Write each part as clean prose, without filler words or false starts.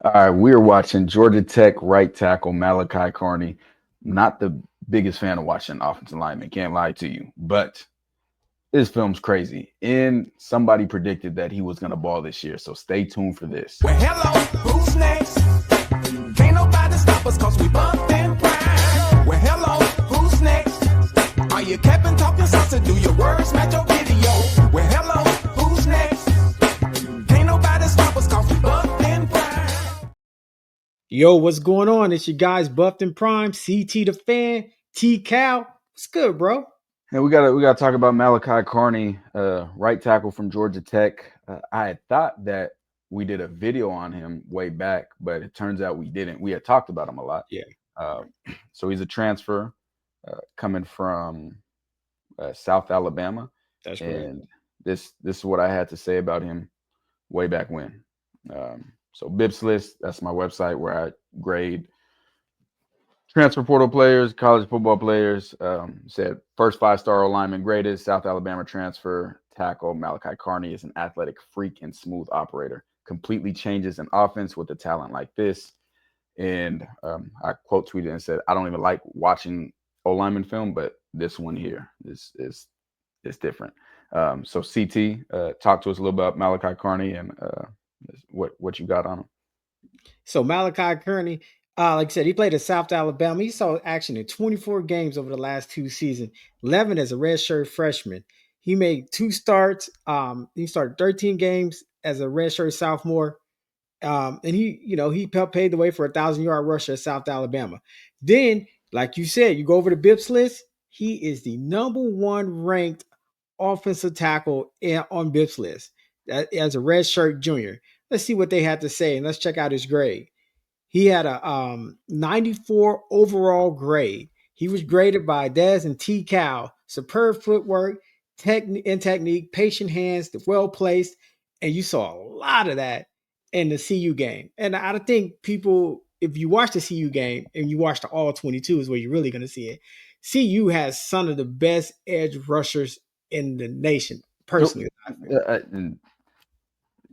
All right, we are watching Georgia Tech right tackle Malachi Carney. Not the biggest fan of watching offensive linemen, can't lie to you, but this film's crazy. And somebody predicted that he was going to ball this year, so stay tuned for this. Well, hello, who's next? Can't nobody stop us cause we bumped and grind. Well, hello, who's next? Are you capping, talking sauce, and do your words match your video? Well, hello, who's next? Can't nobody stop us cause we bumped and grind. Yo, what's going on? It's your guys Buffed and Prime, CT the Fan, T Cal. What's good, bro? And we gotta talk about Malachi Carney, right tackle from Georgia Tech. I had thought that we did a video on him way back, but it turns out we didn't. We had talked about him a lot. Yeah, Uh, so he's a transfer coming from South Alabama, that's correct. and this is what I had to say about him way back when. So Bips List, that's my website where I grade transfer portal players, college football players. Said first 5-star lineman graded, South Alabama transfer tackle Malachi Carney is an athletic freak and smooth operator. Completely changes an offense with a talent like this. And I quote tweeted and said, I don't even like watching O lineman film, but this one here is different. So CT, talk to us a little about Malachi Carney and what you got on him. So Malachi Kearney, like I said, he played at South Alabama. He saw action in 24 games over the last 2 seasons, 11 as a redshirt freshman. He made 2 starts. He started 13 games as a redshirt sophomore. And he paved the way for 1,000-yard rusher at South Alabama. Then, like you said, you go over the Bips list. He is the number one ranked offensive tackle on Bips list as a redshirt junior. Let's see what they had to say, and let's check out his grade. He had a 94 overall grade. He was graded by Des and T. Cal. Superb footwork, technique, patient hands, well placed, and you saw a lot of that in the CU game. And I think people, if you watch the CU game and you watch the all 22, is where you're really going to see it. CU has some of the best edge rushers in the nation. Personally, I feel. And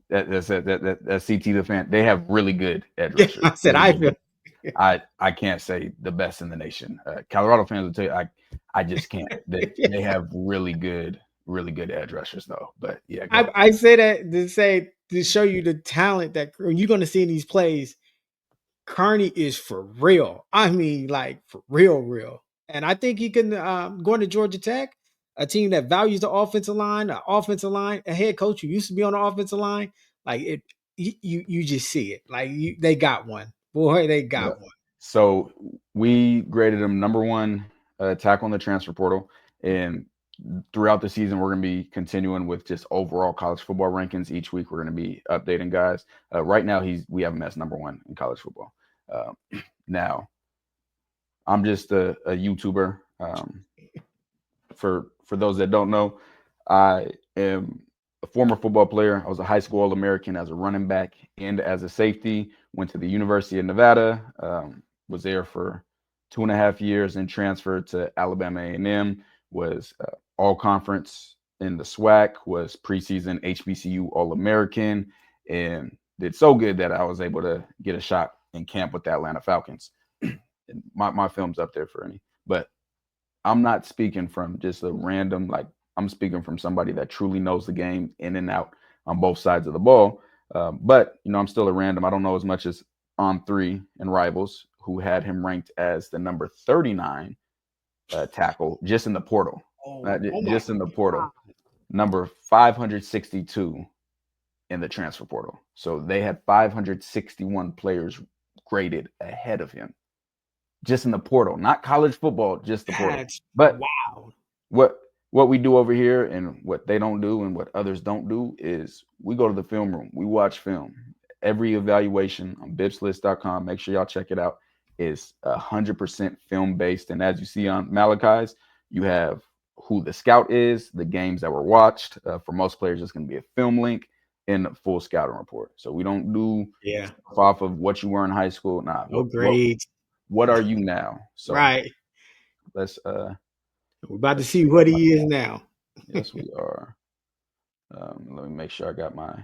that's CT the fan. They have really good edge Yeah, rushers. I said I feel. I can't say the best in the nation. Colorado fans will tell you I just can't. They have really good edge rushers though. But yeah, go. I say that to show you the talent that you're going to see in these plays. Carney is for real. I mean, like for real. And I think he can go into Georgia Tech, a team that values the offensive line, a head coach who used to be on the offensive line. Like it, you just see it. Like they got one. Boy, they Yeah. got one. So we graded him number one tackle in the transfer portal, and throughout the season we're going to be continuing with just overall college football rankings. Each week we're going to be updating guys. Right now we have him as number one in college football. Now I'm just a YouTuber. For those that don't know, I am a former football player. I was a high school All-American as a running back and as a safety. Went to the University of Nevada. Was there for 2.5 years and transferred to Alabama A&M. Was all conference in the SWAC. Was preseason HBCU All-American and did so good that I was able to get a shot in camp with the Atlanta Falcons. my film's up there for any, but I'm not speaking from just a random, like, I'm speaking from somebody that truly knows the game in and out on both sides of the ball. But, I'm still a random. I don't know as much as On3 and Rivals, who had him ranked as the number 39 tackle just in the portal. Just in the portal. Number 562 in the transfer portal. So they had 561 players graded ahead of him just in the portal, not college football, just the portal. That's But wow. what we do over here and what they don't do and what others don't do is we go to the film room. We watch film. Every evaluation on bipslist.com, make sure y'all check it out, is 100% film based. And as you see on Malachi's, you have who the scout is, the games that were watched. For most players, it's going to be a film link and a full scouting report. So we don't do stuff off of what you were in high school. Nah, No grades. what are you now? So Right. let's We're about to see what he is now. yes, we are. Let me make sure I got my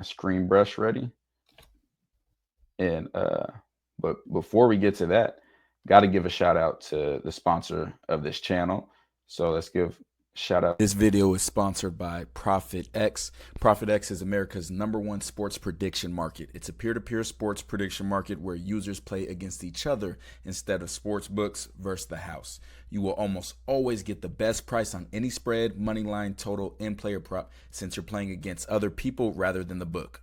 screen brush ready. And but before we get to that, got to give a shout out to the sponsor of this channel. So let's give shout out. This video is sponsored by Profit X. Profit X is America's #1 sports prediction market. It's a peer-to-peer sports prediction market where users play against each other instead of sports books versus the house. You will almost always get the best price on any spread, money line, total, and player prop since you're playing against other people rather than the book.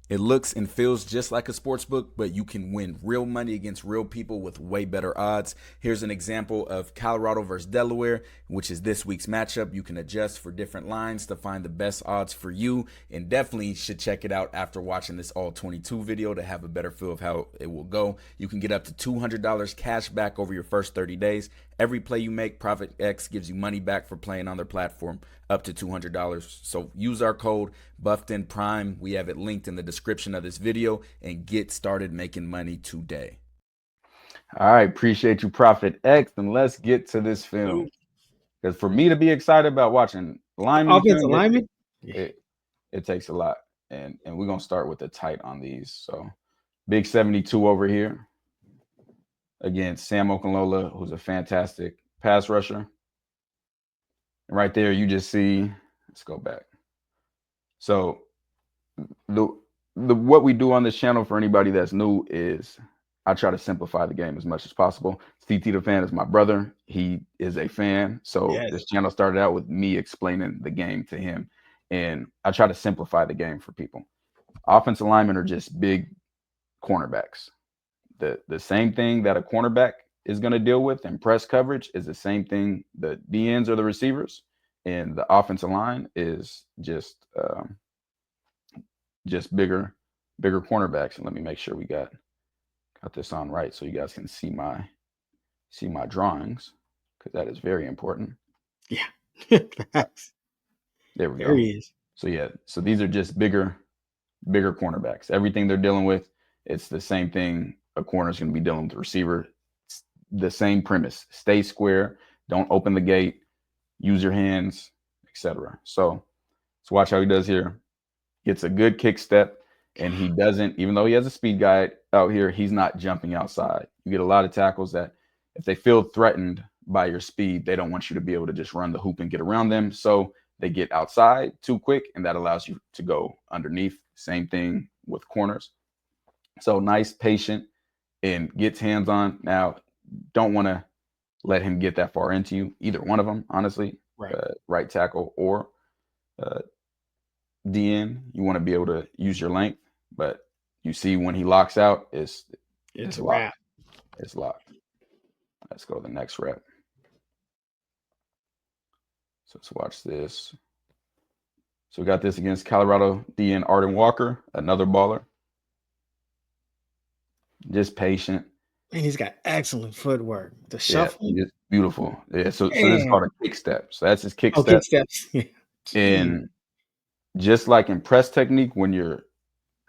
It looks and feels just like a sports book, but you can win real money against real people with way better odds. Here's an example of Colorado versus Delaware, which is this week's matchup. You can adjust for different lines to find the best odds for you, and definitely should check it out after watching this all 22 video to have a better feel of how it will go. You can get up to $200 cash back over your first 30 days. Every play you make, Profit X gives you money back for playing on their platform, up to $200. So use our code BuffedInPrime. We have it linked in the description of this video, and get started making money today. All right, appreciate you, Profit X, and let's get to this film. Because for me to be excited about watching lineman Offensive film, lineman, it takes a lot, and we're gonna start with the tight on these. So big 72 over here. Again, Sam Okunlola, who's a fantastic pass rusher. And right there, you just see, let's go back. So the what we do on this channel for anybody that's new is I try to simplify the game as much as possible. CT the Fan is my brother. He is a fan. So Yes. This channel started out with me explaining the game to him. And I try to simplify the game for people. Offensive linemen are just big cornerbacks. The same thing that a cornerback is going to deal with in press coverage is the same thing the DNs or the receivers, and the offensive line is just bigger cornerbacks. And let me make sure we got this on right so you guys can see my drawings, because that is very important. Yeah. There we go. There he is. So yeah, so these are just bigger cornerbacks. Everything they're dealing with, it's the same thing a corner is going to be dealing with the receiver. It's the same premise. Stay square, don't open the gate, use your hands, etc. So let's watch how he does here. Gets a good kick step, and he doesn't, even though he has a speed guy out here, he's not jumping outside. You get a lot of tackles that if they feel threatened by your speed, they don't want you to be able to just run the hoop and get around them. So they get outside too quick, and that allows you to go underneath. Same thing with corners. So nice, patient, and gets hands on. Now, don't want to let him get that far into you, either one of them, honestly. Right. Right tackle or DN. You want to be able to use your length, but you see when he locks out, it's a locked. wrap. It's locked. Let's go to the next rep. So let's watch this. So we got this against Colorado DN Arden Walker, another baller. Just patient. And he's got excellent footwork. The shuffle. Yeah, it's beautiful. Yeah, so this is called a kick step. So that's his kick step. Kick steps. And just like in press technique, when you're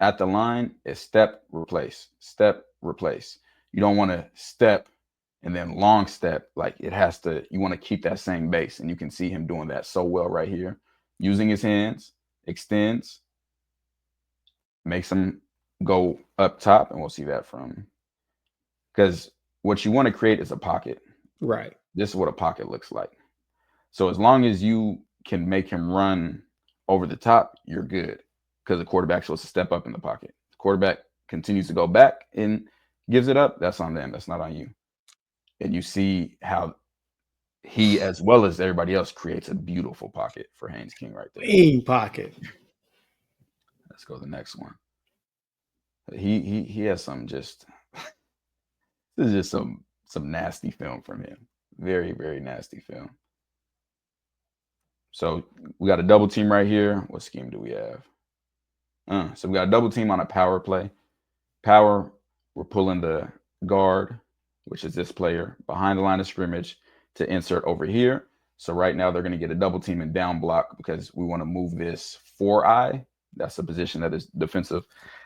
at the line, it's step, replace, step, replace. You don't want to step and then long step. Like it has to, you want to keep that same base. And you can see him doing that so well right here. Using his hands, extends, makes him go up top. And we'll see that from, because what you want to create is a pocket. Right. This is what a pocket looks like. So as long as you can make him run over the top, you're good, because the quarterback's supposed to step up in the pocket. The quarterback continues to go back and gives it up. That's on them. That's not on you. And you see how he, as well as everybody else, creates a beautiful pocket for Haynes King right there. Clean pocket. Let's go to the next one. He has some just this is just some nasty film from him. Very, very nasty film. So we got a double team right here. What scheme do we have? So we got a double team on a power play. Power, we're pulling the guard, which is this player, behind the line of scrimmage to insert over here. So right now they're going to get a double team and down block because we want to move this 4-eye. That's the position that his defensive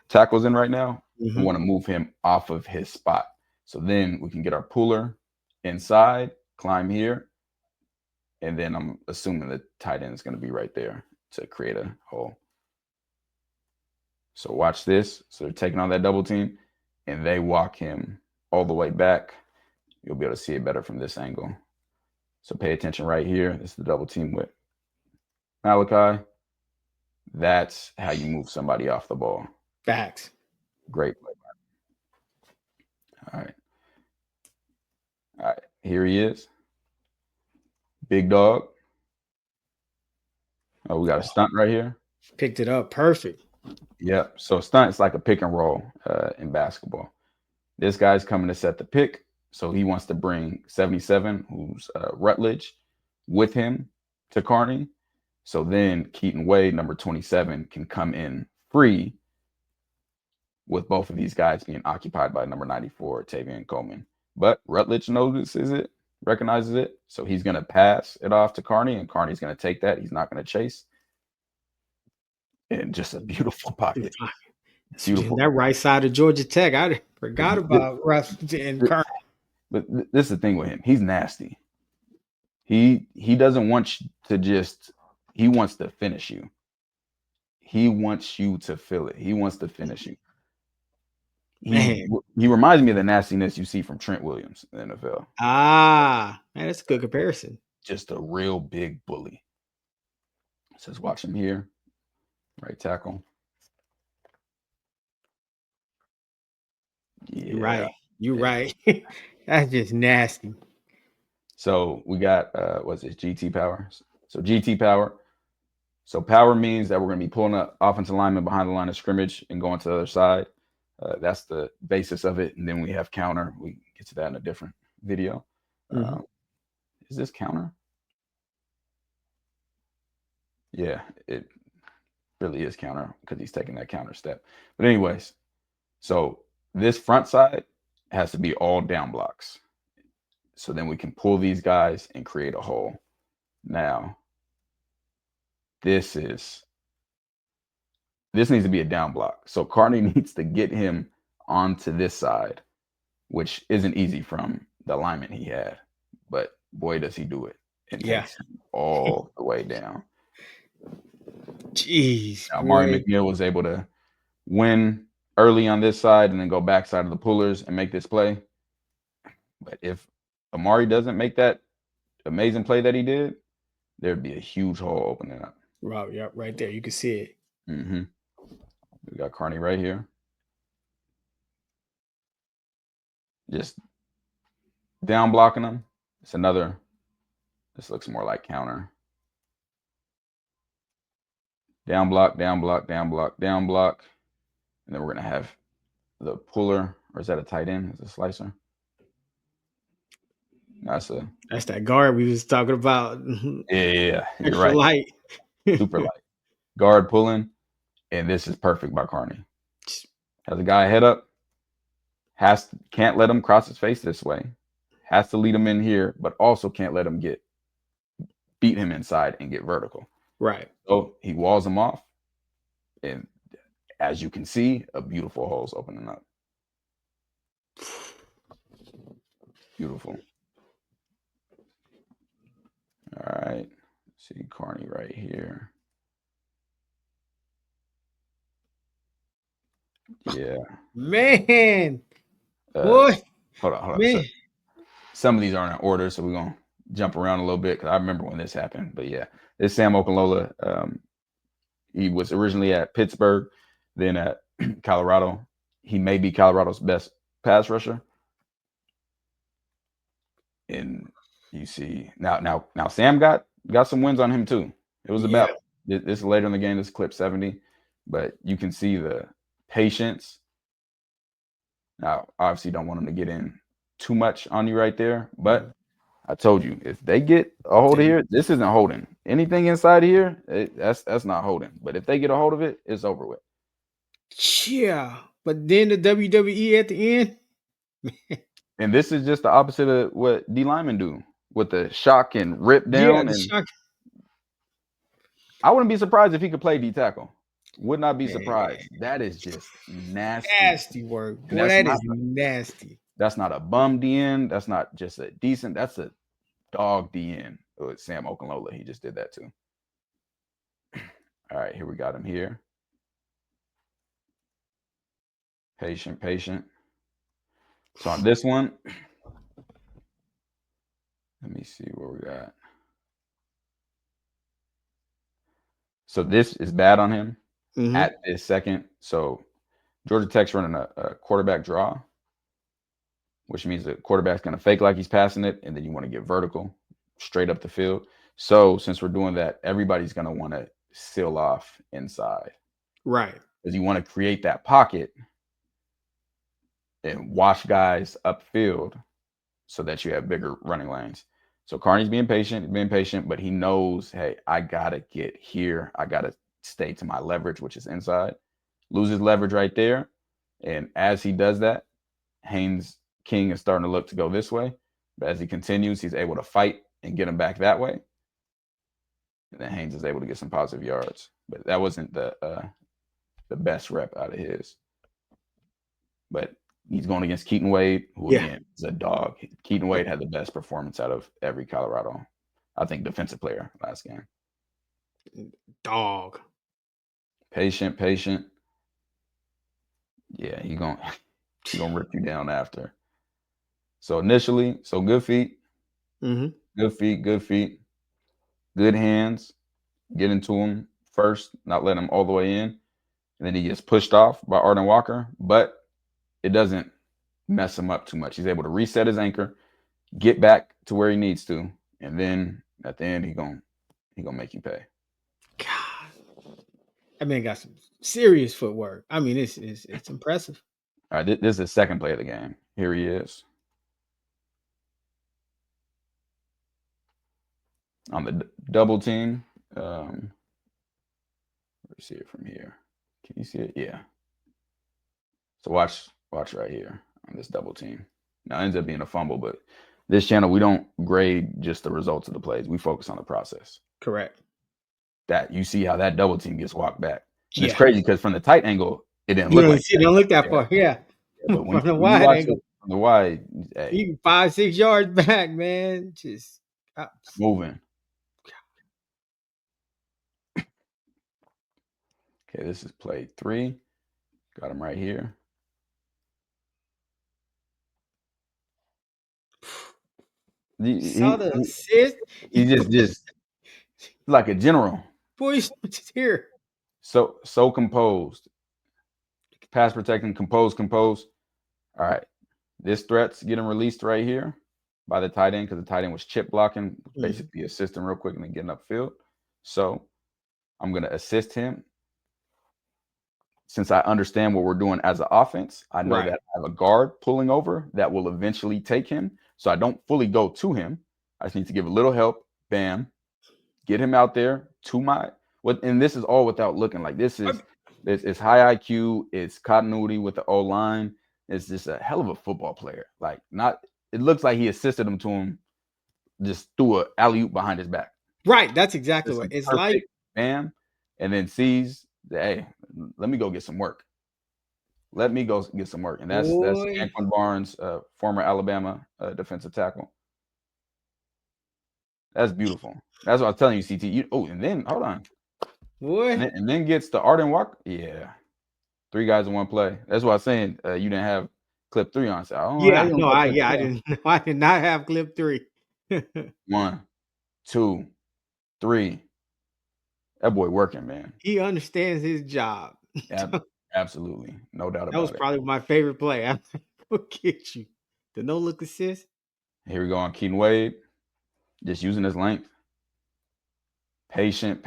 tackle's in right now. Mm-hmm. We want to move him off of his spot. So then we can get our puller inside, climb here, and then I'm assuming the tight end is going to be right there to create a hole. So watch this. So they're taking on that double team, and they walk him all the way back. You'll be able to see it better from this angle. So pay attention right here. This is the double team with Malachi. That's how you move somebody off the ball. Facts. Great play. All right. All right. Here he is. Big dog. Oh, we got a stunt right here. Picked it up. Perfect. Yep. So stunt is like a pick and roll in basketball. This guy's coming to set the pick. So he wants to bring 77, who's Rutledge, with him to Carney. So then Keaton Wade, number 27, can come in free with both of these guys being occupied by number 94, Tavian Coleman. But Rutledge notices it, recognizes it. So he's going to pass it off to Carney, and Carney's going to take that. He's not going to chase. And just a beautiful pocket. Beautiful. That right side of Georgia Tech. I forgot about Rutledge and Carney. But this is the thing with him. He's nasty. He doesn't want you to just, he wants to finish you. He wants you to feel it. He wants to finish you. He reminds me of the nastiness you see from Trent Williams in the NFL. Ah, man, that's a good comparison. Just a real big bully. So let's watch him here. Right tackle. Yeah. You're right. That's just nasty. So we got what's it? GT power. So GT power. So power means that we're going to be pulling an offensive lineman behind the line of scrimmage and going to the other side. That's the basis of it. And then we have counter. We get to that in a different video. Is this counter? Yeah, it really is counter because he's taking that counter step. But anyways, so this front side has to be all down blocks. So then we can pull these guys and create a hole. Now, this needs to be a down block. So Carney needs to get him onto this side, which isn't easy from the alignment he had. But boy, does he do it. It takes him all the way down. Jeez. Now, Amari McNeil was able to win early on this side and then go backside of the pullers and make this play. But if Amari doesn't make that amazing play that he did, there'd be a huge hole opening up. Wow, yeah, right there. You can see it. We got Carney right here. Just down blocking him. It's another. This looks more like counter. Down block, down block, down block, down block. And then we're going to have the puller. Or is that a tight end? Is it a slicer? That's that guard we was talking about. Yeah. You're Extra right. light. Super light. Guard pulling. And this is perfect by Carney. Has a guy head up. Can't let him cross his face this way. Has to lead him in here, but also can't let him beat him inside and get vertical. Right. So he walls him off. And as you can see, a beautiful hole's opening up. Beautiful. All right. See Carney right here. Yeah. Man. Boy. Hold on. So, some of these aren't in order, so we're going to jump around a little bit because I remember when this happened. But yeah, this is Sam Okunlola. He was originally at Pittsburgh, then at Colorado. He may be Colorado's best pass rusher. And you see now Sam got some wins on him too. It was about this is later in the game. This clip 70, but you can see the patience. Now, obviously, don't want him to get in too much on you right there, but I told you if they get a hold of here, this isn't holding. Anything inside of here, that's not holding. But if they get a hold of it, it's over with. Yeah, but then the WWE at the end. And this is just the opposite of what D linemen do with the shock and rip down. Yeah, shock. I wouldn't be surprised if he could play D tackle. Would not be surprised. That is just nasty. Nasty work. Boy, that is nasty. That's not a bum DN. That's not just a decent. That's a dog DN. With Sam Okunlola, he just did that too. All right, here we got him here. Patient, patient. So on this one, let me see where we got. So this is bad on him at this second. So Georgia Tech's running a quarterback draw, which means the quarterback's going to fake like he's passing it, and then you want to get vertical, straight up the field. So since we're doing that, everybody's going to want to seal off inside. Right. Because you want to create that pocket and wash guys upfield so that you have bigger running lanes. So Carney's being patient, but he knows, hey, I got to get here. I got to stay to my leverage, which is inside. Loses leverage right there. And as he does that, Haynes King is starting to look to go this way. But as he continues, he's able to fight and get him back that way. And then Haynes is able to get some positive yards. But that wasn't the best rep out of his. But he's going against Keaton Wade, who again is a dog. Keaton Wade had the best performance out of every Colorado, I think, defensive player last game. Dog. Patient. Yeah, he's gonna rip you down after. So initially, good feet. Good feet. Good hands. Get into him first, not let him all the way in. And then he gets pushed off by Arden Walker, but it doesn't mess him up too much. He's able to reset his anchor, get back to where he needs to, and then at the end he gonna make you pay. God, that man got some serious footwork. I mean, it's impressive. All right, this is the second play of the game. Here he is on the double team. Let's see it from here. Can you see it? Yeah. So watch right here on this double team. Now it ends up being a fumble, but this channel, we don't grade just the results of the plays. We focus on the process. Correct. That you see how that double team gets walked back. And it's crazy because from the tight angle, it didn't look like that. Don't look that far. Yeah. But when you watch it from the wide, hey, even 5-6 yards back, man. Just moving. Okay, this is play 3. Got him right here. Saw the assist. He just like a general. Boy, he's here. So composed. Pass protecting, composed. All right. This threat's getting released right here by the tight end because the tight end was chip blocking, basically assisting real quick and then getting upfield. So I'm going to assist him. Since I understand what we're doing as an offense, I know that I have a guard pulling over that will eventually take him. So I don't fully go to him. I just need to give a little help. Bam. Get him out there to my and this is all without looking like this is it's high IQ, it's continuity with the O-line. It's just a hell of a football player. Like it looks like he assisted him to him, just threw a alley-oop behind his back. Right. That's exactly what it's like. Bam. And then sees hey, let me go get some work. And that's Anquan Barnes, former Alabama defensive tackle. That's beautiful. That's what I was telling you, CT. And then hold on. Boy. And then gets the Arden Walker. Yeah. 3 guys in one play. That's what I was saying. You didn't have clip 3 on. So I didn't. I did not have clip 3. 1, 2, 3. That boy working, man. He understands his job. Absolutely. No doubt about it. That was probably my favorite play. I forget you. The no-look assist. Here we go on Keaton Wade. Just using his length. Patient.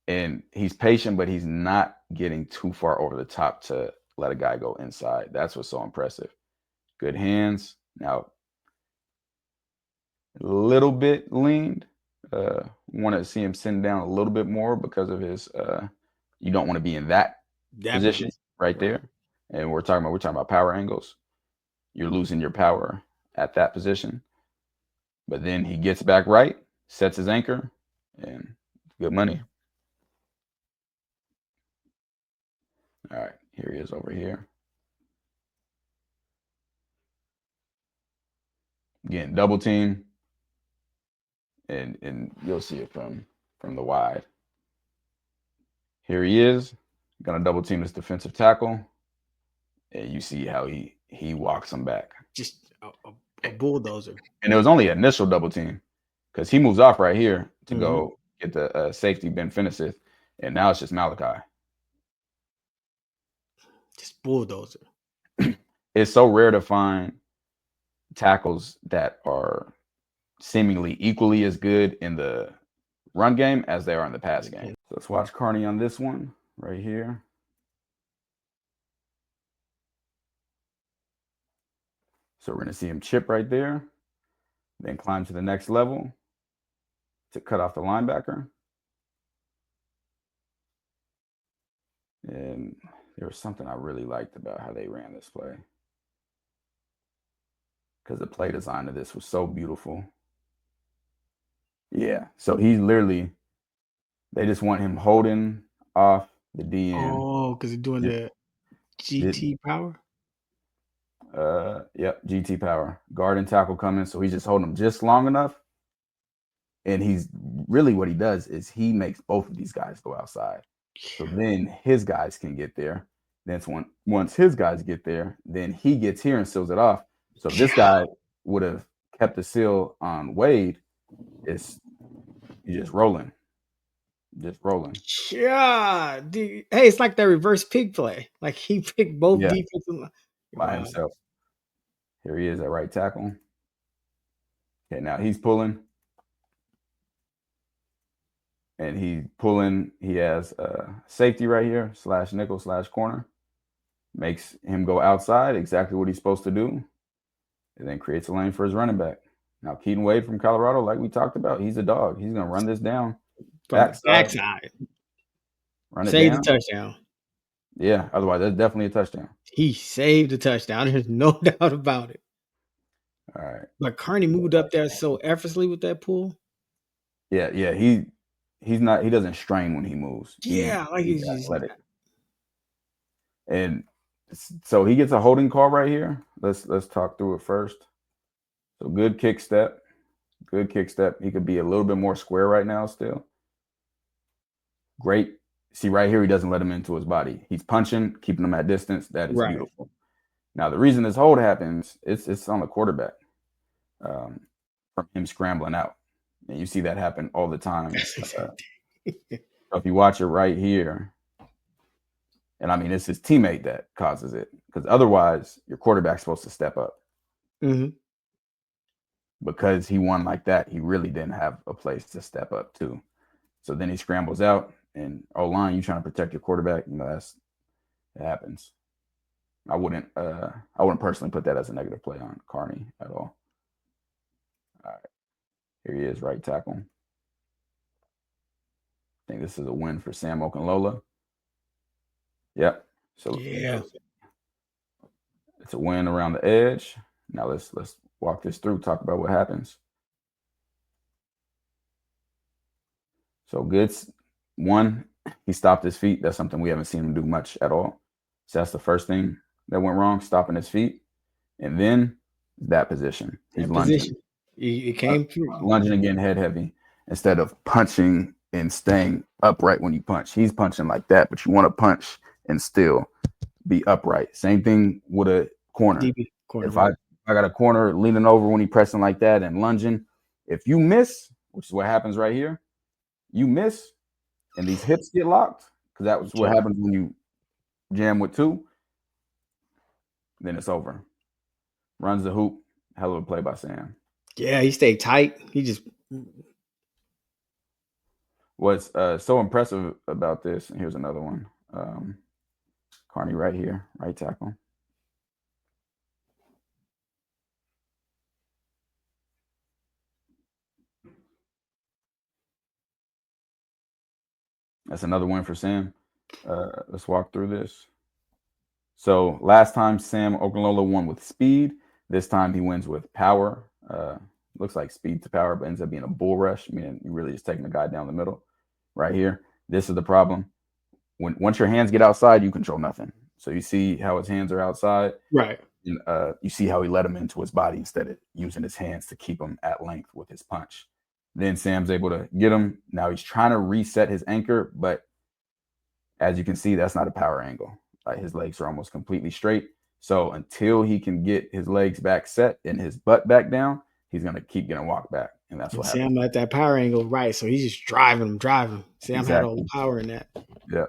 And he's patient, but he's not getting too far over the top to let a guy go inside. That's what's so impressive. Good hands. Now, a little bit leaned. Want to see him send down a little bit more because of his you don't want to be in that position right there. And we're talking about power angles. You're losing your power at that position. But then he gets back right, sets his anchor, and good money. All right, here he is over here. Again, double team. And you'll see it from the wide. Here he is. Gonna double team this defensive tackle. and you see how he walks him back. Just a bulldozer. And it was only initial double team because he moves off right here to Mhm. go get the safety Ben Finnesith, and now it's just Malachi. Just bulldozer. It's so rare to find tackles that are seemingly equally as good in the run game as they are in the pass game. So let's watch Carney on this one right here. So we're going to see him chip right there, then climb to the next level to cut off the linebacker. And there was something I really liked about how they ran this play, because the play design of this was so beautiful. Yeah, so he's literally, they just want him holding off the DN. Oh, because they're doing the GT power. Yep, GT power. Guard and tackle coming, so he's just holding them just long enough. And he's really, what he does is he makes both of these guys go outside. So then his guys can get there. Then once his guys get there, then he gets here and seals it off. So if this guy would have kept the seal on Wade, he's just rolling. Just rolling. Yeah, dude. Hey, it's like that reverse pig play. Like he picked both Yeah. defensive By himself. Here he is at right tackle. Okay, now he's pulling. And he's pulling. He has safety right here, / nickel / corner. Makes him go outside, exactly what he's supposed to do. And then creates a lane for his running back. Now, Keaton Wade from Colorado, like we talked about, he's a dog. He's going to run this down. Backside. Run it Save down. the touchdown. Yeah, otherwise that's definitely a touchdown. He saved the touchdown. There's no doubt about it. All right. But Carney moved up there so effortlessly with that pull. Yeah. He doesn't strain when he moves. Yeah, he's athletic. And so he gets a holding call right here. Let's talk through it first. So good kick step. Good kick step. He could be a little bit more square right now still. Great. See right here, he doesn't let him into his body. He's punching, keeping him at distance. That is beautiful. Now, the reason this hold happens, it's on the quarterback from him scrambling out. And you see that happen all the time. So if you watch it right here, and I mean, it's his teammate that causes it, because otherwise your quarterback's supposed to step up. Mm-hmm. Because he won like that, he really didn't have a place to step up to. So then he scrambles out, and O-line, you trying to protect your quarterback, it happens. I wouldn't personally put that as a negative play on Carney at all. All right. Here he is, right tackle. I think this is a win for Sam Okunlola. Yep. So yeah, it's a win around the edge. Now let's walk this through, talk about what happens. So Goods, one, he stopped his feet. That's something we haven't seen him do much at all. So that's the first thing that went wrong, stopping his feet. And then that position. He's lunging. It came through. Lunging again, head heavy, instead of punching and staying upright when you punch. He's punching like that, but you want to punch and still be upright. Same thing with a corner. DB corner. If I got a corner leaning over when he's pressing like that and lunging, if you miss, which is what happens right here, you miss and these hips get locked, because that was what happens when you jam with two, then it's over. Runs the hoop. Hell of a play by Sam. Yeah, he stayed tight. He just... What's so impressive about this, and here's another one. Carney right here, right tackle. That's another win for Sam. Let's walk through this. So last time Sam Okunlola won with speed. This time he wins with power. Looks like speed to power, but ends up being a bull rush, meaning you're really just taking the guy down the middle. Right here. This is the problem. Once your hands get outside, you control nothing. So you see how his hands are outside. Right. And, you see how he let him into his body instead of using his hands to keep him at length with his punch. Then Sam's able to get him. Now he's trying to reset his anchor, but as you can see, that's not a power angle. Like his legs are almost completely straight. So until he can get his legs back set and his butt back down, he's gonna keep getting walked back, and that's And what happens. Sam let that power angle right, so he's just driving him. Sam had all the Exactly. power in that. Yeah.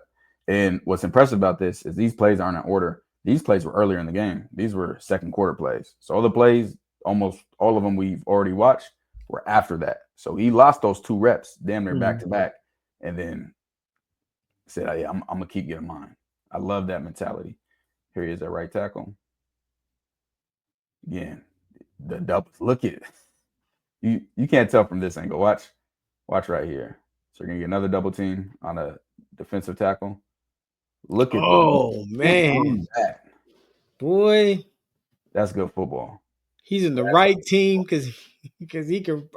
And what's impressive about this is these plays aren't in order. These plays were earlier in the game. These were second quarter plays. So all the plays, almost all of them we've already watched, were after that. So he lost those 2 reps, damn near back to back, and then said, "Hey, I'm gonna keep getting mine." I love that mentality. Here he is at right tackle. Again, the doubles. Look at it. You can't tell from this angle. Watch right here. So you're gonna get another double team on a defensive tackle. Look at the Oh can't man, run that. boy, That's good football. he's in the right team because he can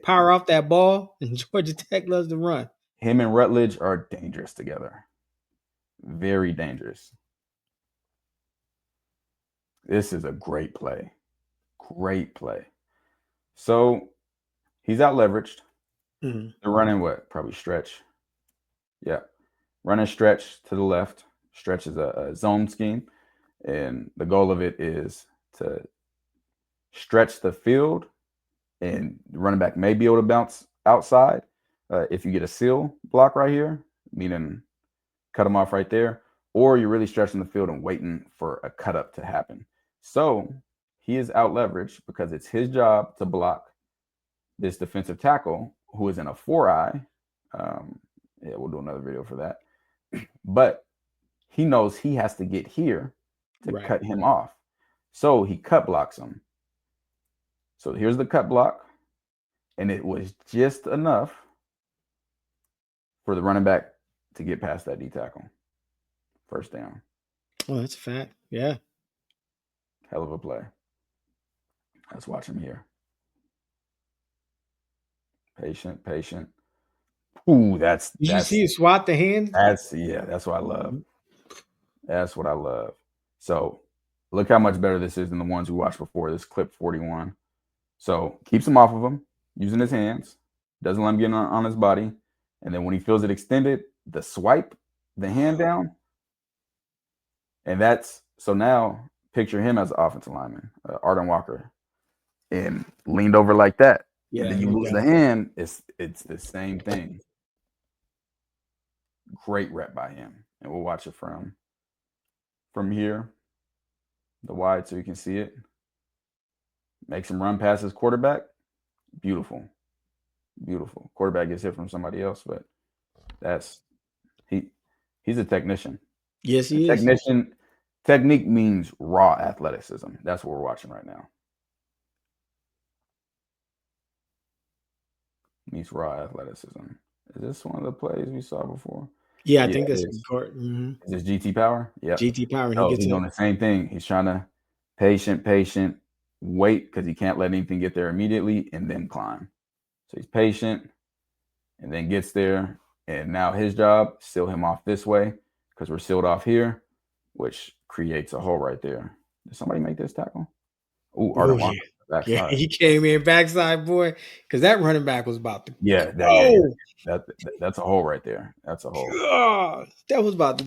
power off that ball, and Georgia Tech loves to run. Him and Rutledge are dangerous together. Very dangerous. This is a great play. Great play. So he's out leveraged. Mhm. They're running what? Probably stretch. Yeah. Running stretch to the left. Stretch is a zone scheme. And the goal of it is to stretch the field, and the running back may be able to bounce outside. If you get a seal block right here, meaning cut him off right there, or you're really stretching the field and waiting for a cut up to happen. So he is out leveraged because it's his job to block this defensive tackle who is in a 4-eye. Yeah, we'll do another video for that. But he knows he has to get here to Right. cut him off. So he cut blocks him. So here's the cut block. And it was just enough for the running back to get past that D tackle. First down. Oh, that's a fact. Yeah. Hell of a play. Let's watch him here. Patient. Ooh, Did you see him swat the hand? that's what I love. That's what I love. So look how much better this is than the ones we watched before. This clip 41. So keeps him off of him, using his hands, doesn't let him get on his body. And then when he feels it extended, the swipe, the hand down. And that's so now picture him as an offensive lineman, Arden Walker, and leaned over like that. Yeah. And then you lose the hand, it's the same thing. Great rep by him. And we'll watch it from here, the wide, so you can see it. Makes him run past his quarterback. Beautiful. Quarterback gets hit from somebody else, but that's he's a technician. Yes, he is. Technique means raw athleticism. That's what we're watching right now. Means raw athleticism. Is this one of the plays we saw before? Yeah, I think that's important. Mm-hmm. Is this GT Power? Yeah. GT Power. And he's doing the same thing. He's trying to patient, wait, because he can't let anything get there immediately, and then climb. So he's patient and then gets there. And now his job, seal him off this way because we're sealed off here, which creates a hole right there. Did somebody make this tackle? Ooh, Arden Walker. Yeah, he came in backside, boy, because that running back was about to that's a hole right there. That's a hole. God, that was about to.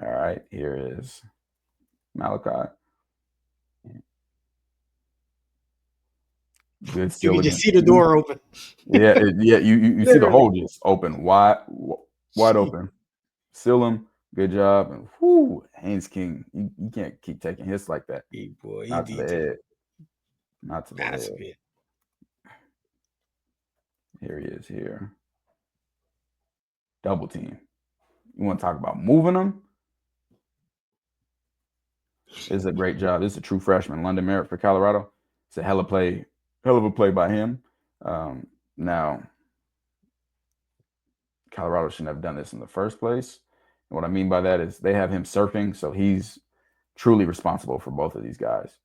All right, here is Malachi. Good. You can just see the door open. Yeah. You see the hole just open, wide open. Seal him. Good job. And whoo, Haynes King. You can't keep taking hits like that. Hey, boy, Not to the head. Not to the head. Here he is here. Double team. You want to talk about moving them? This is a great job. This is a true freshman. London Merritt for Colorado. It's a hell of a play by him. Now, Colorado shouldn't have done this in the first place. And what I mean by that is they have him surfing, so he's truly responsible for both of these guys.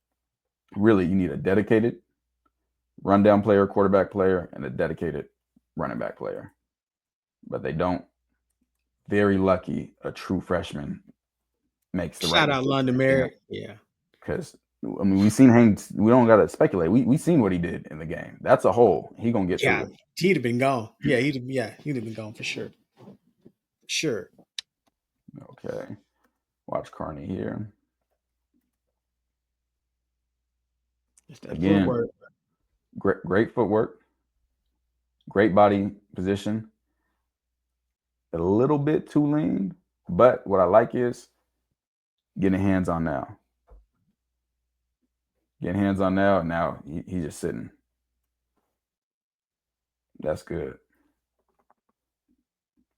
Really, you need a dedicated rundown player, quarterback player, and a dedicated running back player. But they don't. Very lucky a true freshman makes the right. Shout out London Merritt. Yeah. Because I mean, we've seen Haynes. We don't gotta speculate. We seen what he did in the game. That's a hole. He gonna get through it. He'd have been gone. Yeah, he'd have been gone for sure. Sure. Okay. Watch watch Carney here. It's that Again, footwork. great footwork, great body position. A little bit too lean, but what I like is getting hands on now. Getting hands on now, and now he's just sitting. That's good.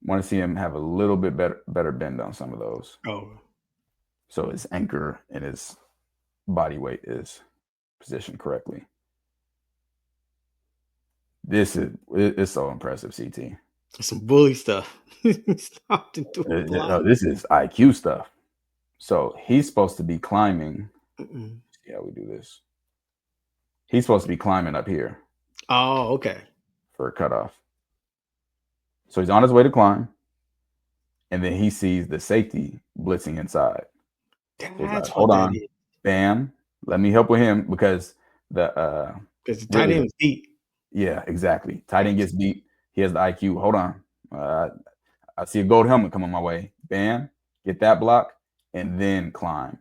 Want to see him have a little bit better bend on some of those. Oh, So his anchor and his body weight is positioned correctly. It's so impressive, CT. some bully stuff. Stopped into a block. No, this is IQ stuff. So he's supposed to be climbing. See how we do this. He's supposed to be climbing up here. Oh, okay. For a cutoff. So he's on his way to climb. And then he sees the safety blitzing inside. That's like, hold on. Bam. Let me help with him because the tight end was beat. Yeah, exactly. Tight end gets beat. He has the IQ. Hold on. I see a gold helmet coming my way. Bam. Get that block and then climb.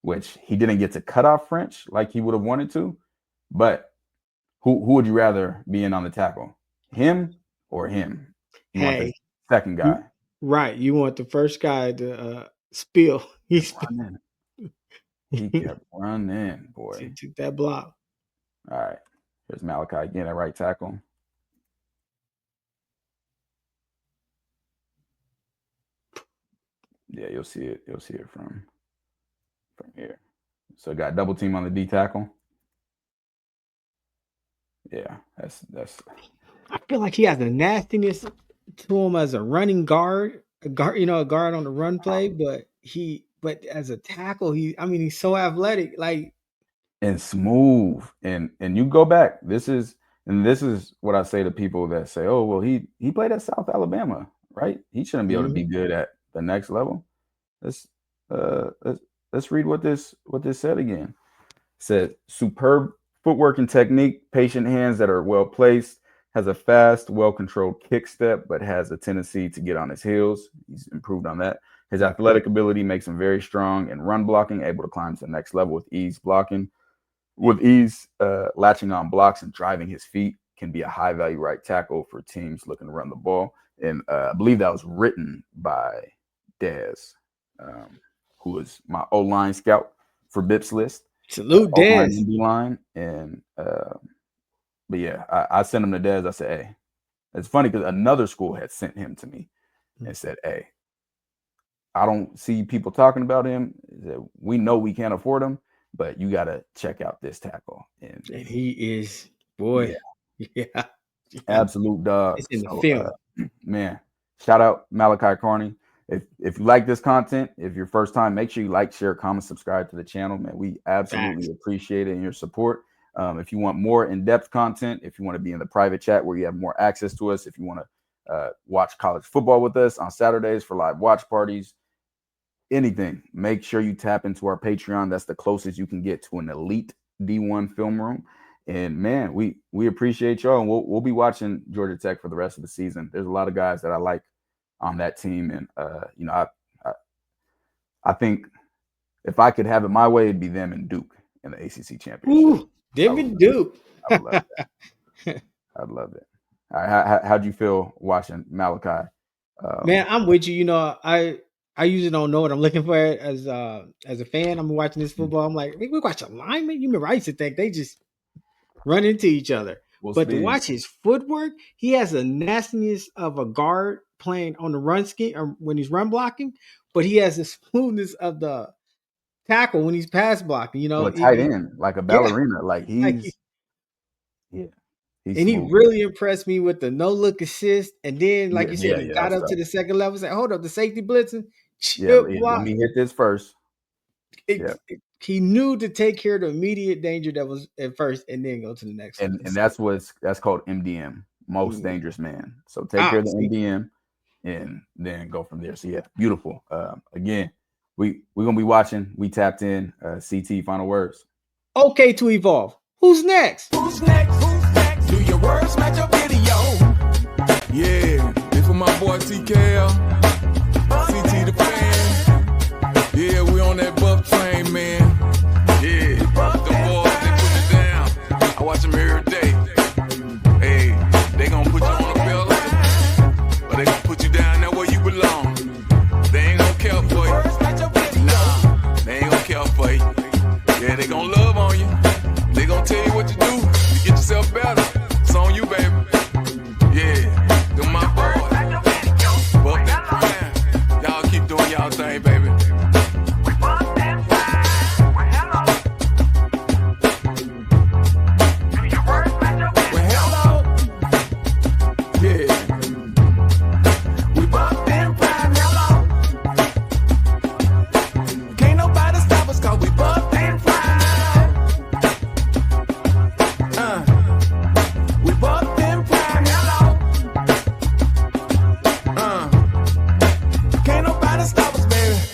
Which he didn't get to cut off French like he would have wanted to. But who would you rather be in on the tackle? Him or him? You want the second guy. Right. You want the first guy to spill. He kept running, boy. He took that block. All right. Here's Malachi again at right tackle. Yeah, you'll see it. You'll see it from here. So got double team on the D tackle. Yeah, that's. I feel like he has a nastiness to him as a running guard, a guard on the run play, but as a tackle, he's so athletic, like and smooth. And you go back. This is what I say to people that say, "Oh, well, he played at South Alabama, right? He shouldn't be able to be good at the next level." Let's read what this said again. It said, superb footwork and technique, patient hands that are well placed, has a fast, well-controlled kick step, but has a tendency to get on his heels. He's improved on that. His athletic ability makes him very strong in run blocking, able to climb to the next level with ease, latching on blocks and driving his feet, can be a high-value right tackle for teams looking to run the ball. And I believe that was written by Dez, who was my O-line scout for Bips List. Salute Dez. Line, and but yeah, I sent him to Dez. I said, "Hey," it's funny because another school had sent him to me and said, "Hey, I don't see people talking about him. We know we can't afford him, but you got to check out this tackle." And he is, boy, yeah. Absolute dog. It's in the film. Man, shout out Malachi Carney. If you like this content, if you're first time, make sure you like, share, comment, subscribe to the channel, man. We absolutely appreciate it and your support. If you want more in-depth content, if you want to be in the private chat where you have more access to us, if you want to watch college football with us on Saturdays for live watch parties, anything, make sure you tap into our Patreon. That's the closest you can get to an elite D1 film room. And man, we appreciate y'all, and we'll be watching Georgia Tech for the rest of the season. There's a lot of guys that I like on that team, and I think if I could have it my way, it'd be them and Duke in the ACC championship. Ooh, them and Duke. I would love that. I'd love it. All right, how'd you feel watching Malachi? Man, I'm with you. I usually don't know what I'm looking for as a fan. I'm watching this football. I'm like, we watch a lineman. You remember I used to think they just run into each other. But to watch his footwork, he has a nastiness of a guard playing on the run scheme or when he's run blocking, but he has the smoothness of the tackle when he's pass blocking. A tight end, like a ballerina. Like he's and smooth. He really impressed me with the no look assist, and then like you said, he got up to the second level. Said, "Hold up, the safety blitzing." Let me hit this first. He knew to take care of the immediate danger that was at first, and then go to the next one. And that's called MDM, most dangerous man. So take care of the MDM, and then go from there. So yeah, beautiful. Again, we're gonna be watching. We tapped in. CT, final words. Okay, to evolve. Who's next? Who's next? Who's next? Do your words match your video? Yeah, this for my boy TKL, CT the fan. Yeah. on that buff train, man. Yeah, them boys, they put you down. I watch them every day. Hey, they gon' put you on a pedestal, but they gon' put you down there where you belong. They ain't gon' care for you. Nah, they ain't gon' care for you. Yeah, they gon' love on you. They gon' tell you what to do to get yourself better. It's on you, baby. Yeah, them my boys. Buff that prime. Y'all keep doing y'all thing, baby. Stop us, baby.